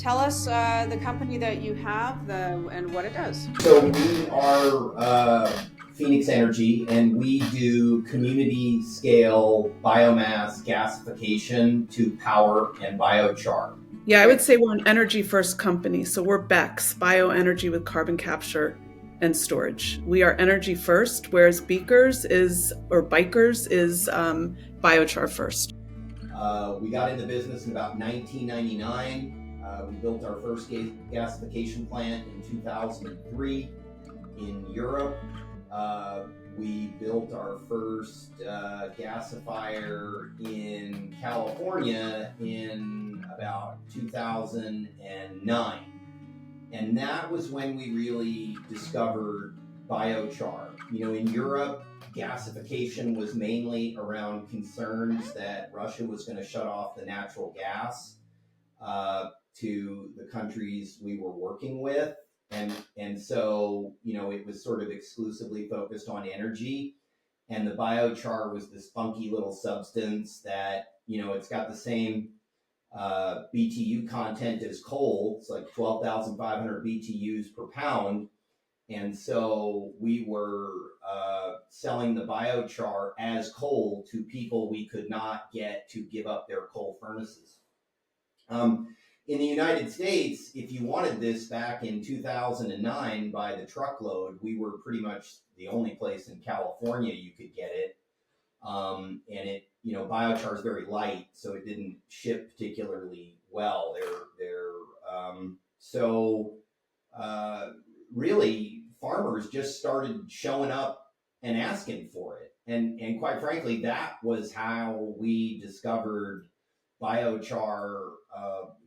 tell us the company that you have and what it does. So we are Phoenix Energy, and we do community scale biomass gasification to power and biochar. Yeah, I would say we're an energy first company. So we're BECCS, bioenergy with carbon capture and storage. We are energy first, whereas Bikers is biochar first. We got into business in about 1999. We built our first gasification plant in 2003 in Europe. We built our first gasifier in California in about 2009. And that was when we really discovered biochar. In Europe, gasification was mainly around concerns that Russia was going to shut off the natural gas to the countries we were working with. And so, it was sort of exclusively focused on energy. And the biochar was this funky little substance that, it's got the same BTU content as coal. It's like 12,500 BTUs per pound. And so we were selling the biochar as coal to people we could not get to give up their coal furnaces. In the United States, if you wanted this back in 2009 by the truckload, we were pretty much the only place in California you could get it. And it, biochar is very light, so it didn't ship particularly well. Really, farmers just started showing up and asking for it. And quite frankly, that was how we discovered biochar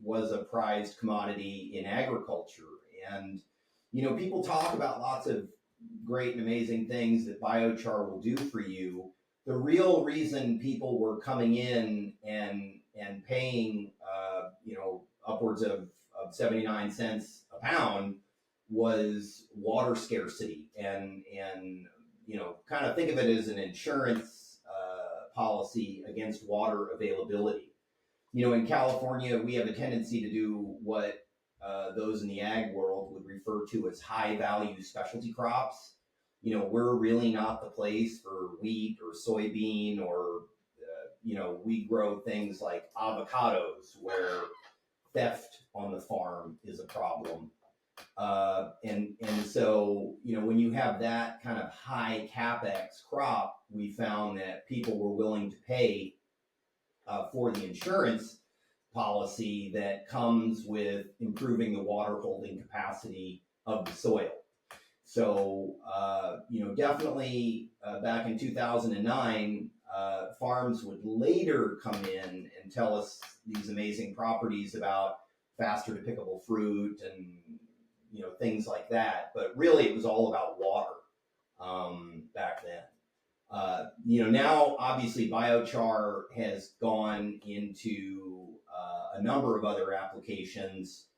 was a prized commodity in agriculture. And, people talk about lots of great and amazing things that biochar will do for you. The real reason people were coming in and paying, upwards of 79 cents a pound was water scarcity. And kind of think of it as an insurance policy against water availability. In California, we have a tendency to do what those in the ag world would refer to as high value specialty crops. We're really not the place for wheat or soybean or, we grow things like avocados where theft on the farm is a problem. And so, when you have that kind of high capex crop, we found that people were willing to pay for the insurance policy that comes with improving the water holding capacity of the soil. So, definitely back in 2009, farms would later come in and tell us these amazing properties about faster to pickable fruit and, things like that. But really, it was all about water back then. Now obviously biochar has gone into a number of other applications.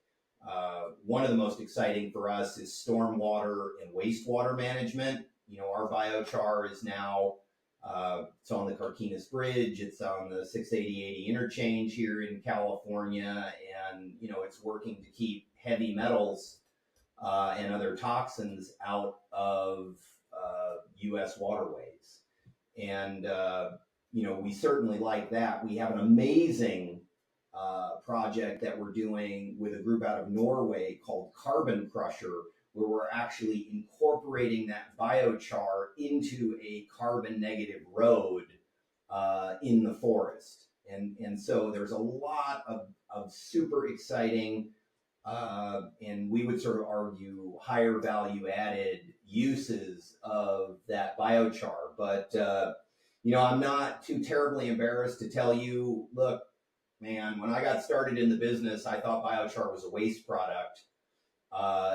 One of the most exciting for us is stormwater and wastewater management. Our biochar is now, it's on the Carquinez Bridge, it's on the 680-80 interchange here in California, and, it's working to keep heavy metals and other toxins out of U.S. waterways. And, we certainly like that. We have an amazing project that we're doing with a group out of Norway called Carbon Crusher, where we're actually incorporating that biochar into a carbon negative road in the forest. And so there's a lot of super exciting and we would sort of argue higher value added uses of that biochar. But, I'm not too terribly embarrassed to tell you, look, man, when I got started in the business, I thought biochar was a waste product.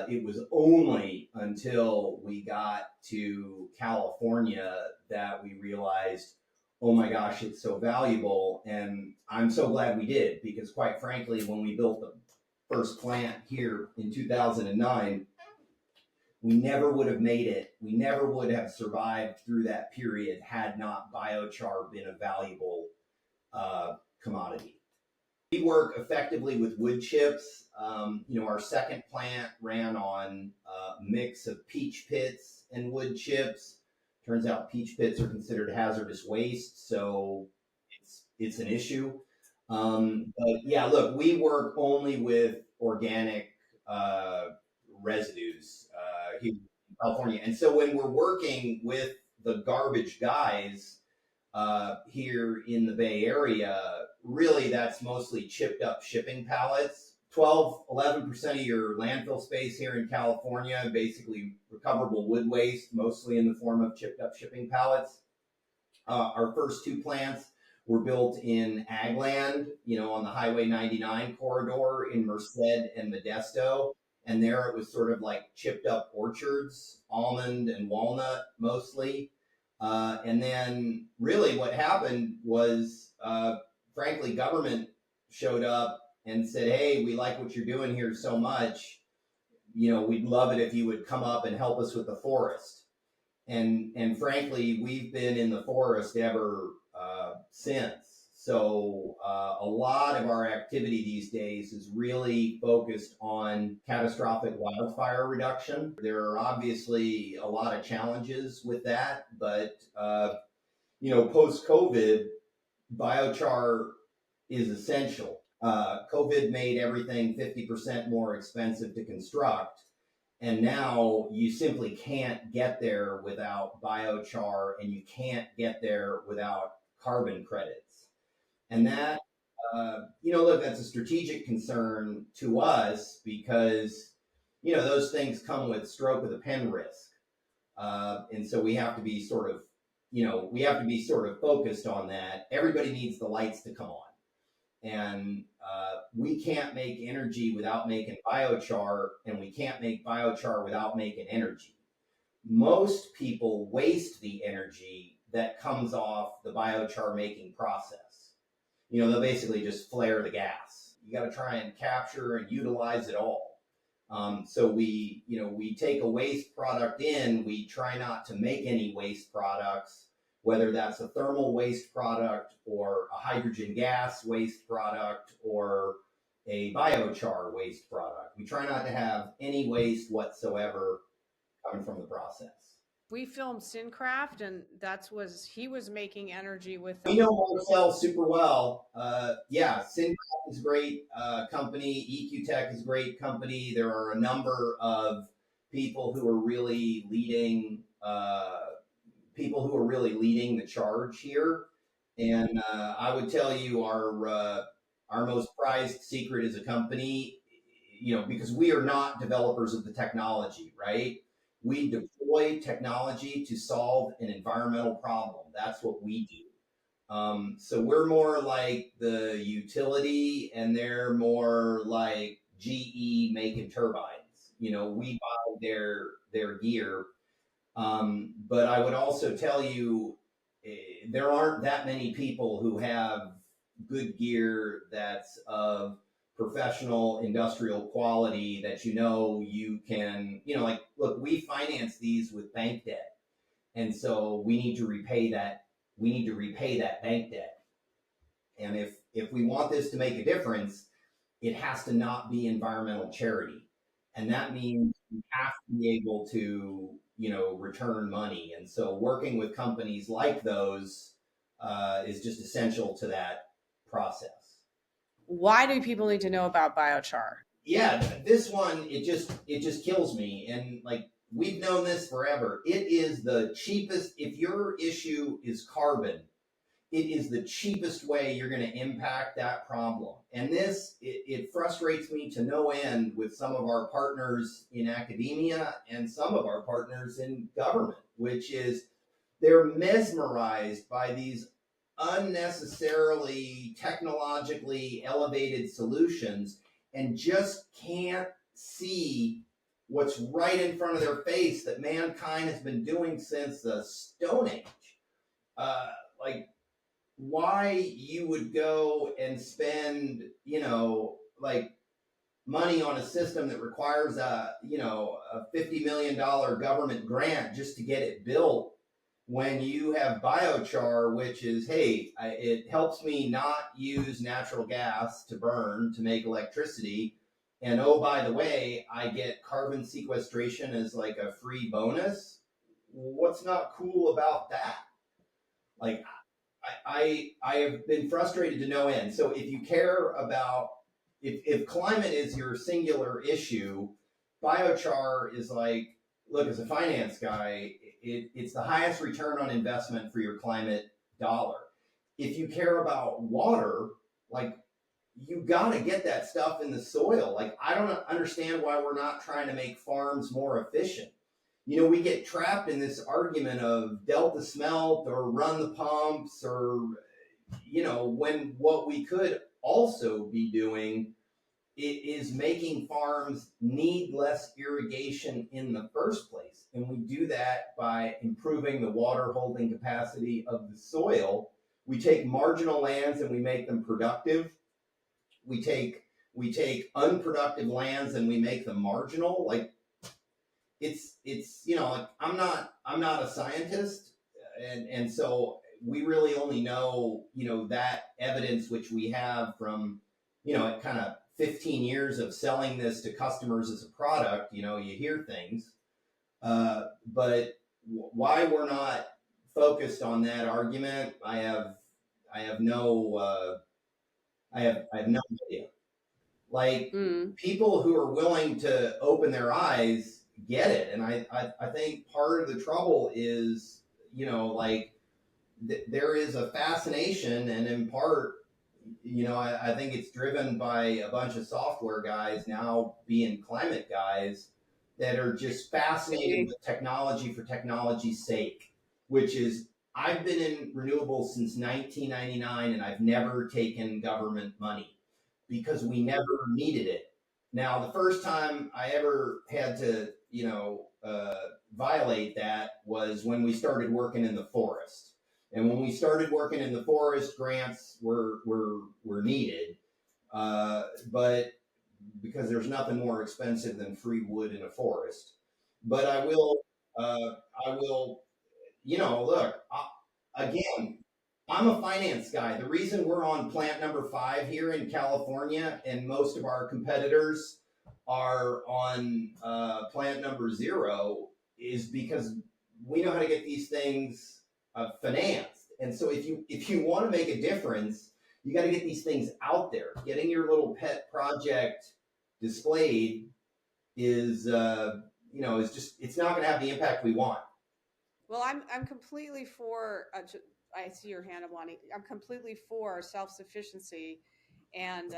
It was only until we got to California that we realized, oh my gosh, it's so valuable. And I'm so glad we did, because quite frankly, when we built the first plant here in 2009, we never would have made it. We never would have survived through that period had not biochar been a valuable commodity. We work effectively with wood chips. Our second plant ran on a mix of peach pits and wood chips. Turns out peach pits are considered hazardous waste, so it's an issue. But yeah, look, we work only with organic residues here in California, and so when we're working with the garbage guys here in the Bay Area, really that's mostly chipped up shipping pallets. 11% of your landfill space here in California, basically recoverable wood waste, mostly in the form of chipped up shipping pallets. Our first two plants were built in ag land, on the Highway 99 corridor in Merced and Modesto. And there it was sort of like chipped up orchards, almond and walnut mostly. And then really what happened was, frankly, government showed up and said, hey, we like what you're doing here so much. We'd love it if you would come up and help us with the forest. And frankly, we've been in the forest ever since. So a lot of our activity these days is really focused on catastrophic wildfire reduction. There are obviously a lot of challenges with that, but post-COVID, biochar is essential. COVID made everything 50% more expensive to construct. And now you simply can't get there without biochar, and you can't get there without carbon credits. And that, look, that's a strategic concern to us because, those things come with stroke of the pen risk. And so we have to be sort of focused on that. Everybody needs the lights to come on. And we can't make energy without making biochar, and we can't make biochar without making energy. Most people waste the energy that comes off the biochar making process. They'll basically just flare the gas. You got to try and capture and utilize it all. So we take a waste product in, we try not to make any waste products, whether that's a thermal waste product or a hydrogen gas waste product or a biochar waste product. We try not to have any waste whatsoever coming from the process. We filmed Sincraft, and he was making energy with. We know Marcel super well. Sincraft is a great company. EQ Tech is a great company. There are a number of people who are really leading the charge here. And I would tell you our most prized secret as a company, because we are not developers of the technology, right? We deploy technology to solve an environmental problem. That's what we do. So we're more like the utility, and they're more like GE making turbines. We buy their gear. But I would also tell you, there aren't that many people who have good gear that's of professional industrial quality that you can, look, we finance these with bank debt. And so we need to repay that bank debt. And if we want this to make a difference, it has to not be environmental charity. And that means we have to be able to, return money. And so working with companies like those is just essential to that process. Why do people need to know about biochar? Yeah, this one, it just kills me. And we've known this forever. It is the cheapest. If your issue is carbon, it is the cheapest way you're going to impact that problem. And it frustrates me to no end with some of our partners in academia and some of our partners in government, which is they're mesmerized by these unnecessarily technologically elevated solutions and just can't see what's right in front of their face that mankind has been doing since the Stone Age. Why you would go and spend, money on a system that requires a $50 million government grant just to get it built, when you have biochar, which is, hey, it helps me not use natural gas to burn to make electricity. and oh, by the way, I get carbon sequestration as like a free bonus. What's not cool about that? Like, I have been frustrated to no end. So if you care about, if climate is your singular issue, biochar is like, look, as a finance guy, it's the highest return on investment for your climate dollar. If you care about water, like, you got to get that stuff in the soil. Like, I don't understand why we're not trying to make farms more efficient. We get trapped in this argument of delta smelt or run the pumps, or, when what we could also be doing is making farms need less irrigation in the first place. And we do that by improving the water holding capacity of the soil. We take marginal lands and we make them productive. We take unproductive lands and we make them marginal. Like, it's like, I'm not a scientist, and so we really only know that evidence which we have from kind of 15 years of selling this to customers as a product. You hear things, but why we're not focused on that argument, I have no idea. Like, people who are willing to open their eyes get it. And I think part of the trouble is, like, there is a fascination, and in part, I think it's driven by a bunch of software guys now being climate guys that are just fascinated with technology for technology's sake, which is, I've been in renewables since 1999 and I've never taken government money because we never needed it. Now, the first time I ever had to, violate that was when we started working in the forest. And when we started working in the forest, grants were needed, but because there's nothing more expensive than free wood in a forest. But I will, look, again, I'm a finance guy. The reason we're on plant number 5 here in California, and most of our competitors are on plant number 0, is because we know how to get these things financed. And so if you want to make a difference, you got to get these things out there. Getting your little pet project displayed is just, it's not going to have the impact we want. Well, I'm completely for. I see your hand, Loni. I'm completely for self-sufficiency, and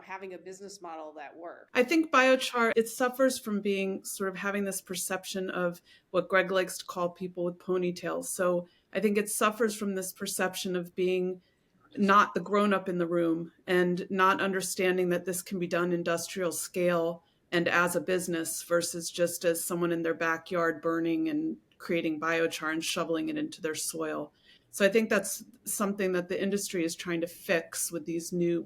having a business model that works. I think biochar, it suffers from being sort of having this perception of what Greg likes to call people with ponytails. So I think it suffers from this perception of being not the grown-up in the room and not understanding that this can be done industrial scale and as a business versus just as someone in their backyard burning and creating biochar and shoveling it into their soil. So I think that's something that the industry is trying to fix with this new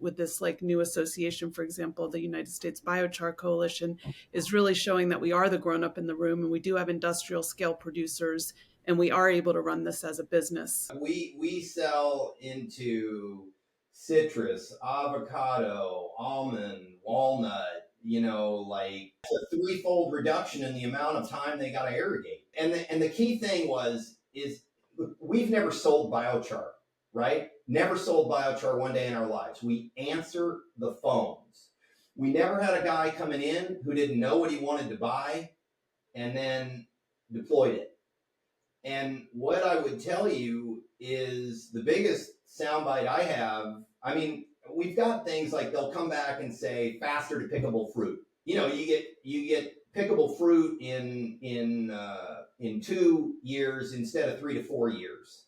association. For example, the United States Biochar Coalition is really showing that we are the grown up in the room and we do have industrial scale producers and we are able to run this as a business. We sell into citrus, avocado, almond, walnut, like a 3-fold reduction in the amount of time they got to irrigate. And the key thing is we've never sold biochar, right? Never sold biochar one day in our lives. We answer the phones. We never had a guy coming in who didn't know what he wanted to buy and then deployed it. And what I would tell you is the biggest soundbite I have, I mean, we've got things like they'll come back and say faster to pickable fruit. You get pickable fruit in 2 years instead of 3 to 4 years.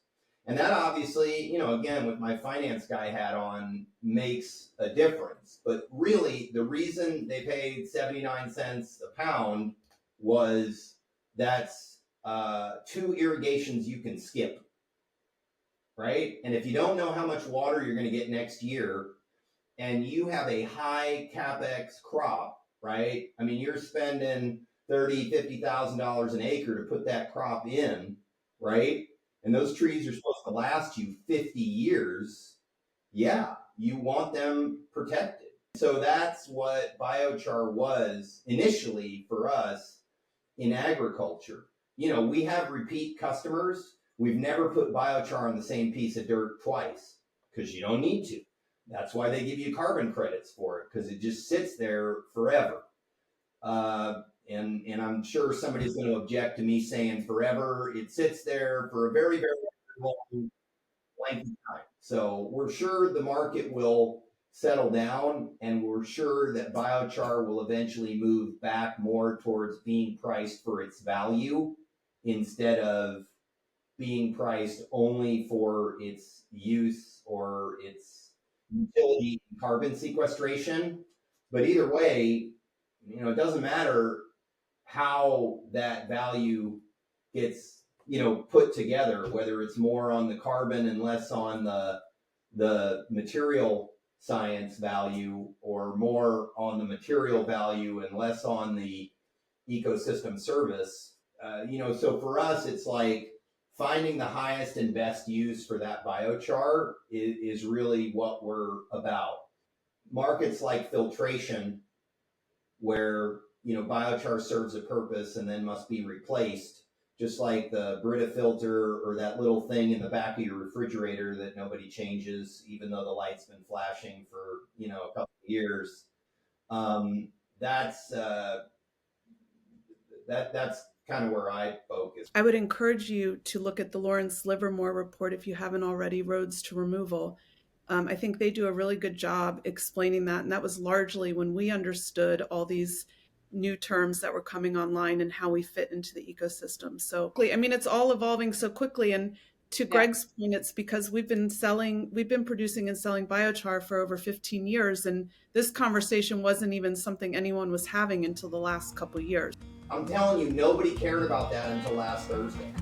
And that obviously, again, with my finance guy hat on, makes a difference. But really, the reason they paid 79 cents a pound was that's 2 irrigations you can skip, right? And if you don't know how much water you're going to get next year, and you have a high capex crop, right? I mean, you're spending $30,000, $50,000 an acre to put that crop in, right? And those trees are supposed to last you 50 years. Yeah, you want them protected. So that's what biochar was initially for us in agriculture. You know, we have repeat customers. We've never put biochar on the same piece of dirt twice because you don't need to. That's why they give you carbon credits for it, because it just sits there forever. And I'm sure somebody's going to object to me saying forever. It sits there for a very, very long length of time. So we're sure the market will settle down, and we're sure that biochar will eventually move back more towards being priced for its value instead of being priced only for its use or its utility in carbon sequestration. But either way, you know, it doesn't matter how that value gets, you know, put together, whether it's more on the carbon and less on the material science value, or more on the material value and less on the ecosystem service. You know, so for us, it's like finding the highest and best use for that biochar is really what we're about. Markets like filtration, where, you know, biochar serves a purpose and then must be replaced, just like the Brita filter or that little thing in the back of your refrigerator that nobody changes, even though the light's been flashing for, you know, a couple of years. That's kind of where I focus. I would encourage you to look at the Lawrence Livermore report if you haven't already, Roads to Removal. I think they do a really good job explaining that. And that was largely when we understood all these new terms that were coming online and how we fit into the ecosystem. So, I mean, it's all evolving so quickly. And to Greg's point, it's because we've been producing and selling biochar for over 15 years. And this conversation wasn't even something anyone was having until the last couple of years. I'm telling you, nobody cared about that until last Thursday.